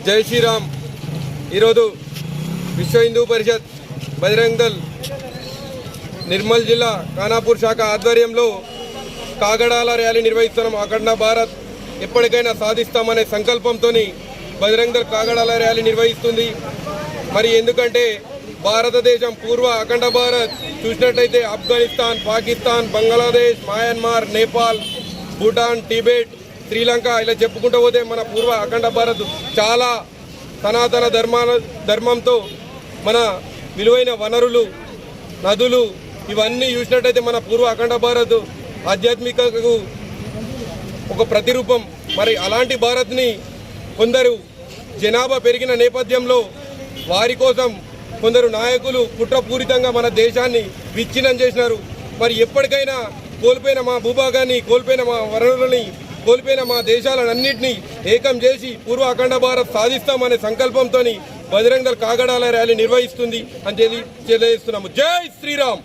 జై శ్రీరామ్. ఈరోజు విశ్వ హిందూ పరిషత్ బజరంగ్ దళ్ నిర్మల్ జిల్లా ఖానాపూర్ శాఖ ఆధ్వర్యంలో కాగడాల ర్యాలీ నిర్వహిస్తున్నాం. అఖండ భారత్ ఎప్పటికైనా సాధిస్తామనే సంకల్పంతో బజరంగ్ దళ్ కాగడాల ర్యాలీ నిర్వహిస్తుంది. మరి ఎందుకంటే భారతదేశం పూర్వ అఖండ భారత్ చూసినట్టయితే ఆఫ్ఘనిస్తాన్, పాకిస్తాన్, బంగ్లాదేశ్, మయన్మార్, నేపాల్, భూటాన్, టిబెట్, శ్రీలంక ఇలా చెప్పుకుంటూ పోతే మన పూర్వ అఖండ భారత్ చాలా సనాతన ధర్మంతో మన విలువైన వనరులు, నదులు ఇవన్నీ చూసినట్టయితే మన పూర్వ అఖండ భారత్ ఆధ్యాత్మికకు ఒక ప్రతిరూపం. మరి అలాంటి భారత్ని కొందరు జనాభా పెరిగిన నేపథ్యంలో వారి కోసం కొందరు నాయకులు కుట్రపూరితంగా మన దేశాన్ని విచ్ఛిన్నం చేసినారు. మరి ఎప్పటికైనా కోల్పోయిన మా భూభాగాన్ని, కోల్పోయిన మా వనరులని, కోల్పోయిన మా దేశాలన్నింటినీ ఏకం చేసి పూర్వ అఖండ భారత్ సాధిస్తామనే సంకల్పంతో బజరంగ్ దళ్ కాగడాల ర్యాలీ నిర్వహిస్తుంది అని తెలియజేస్తున్నాము. జై శ్రీరామ్.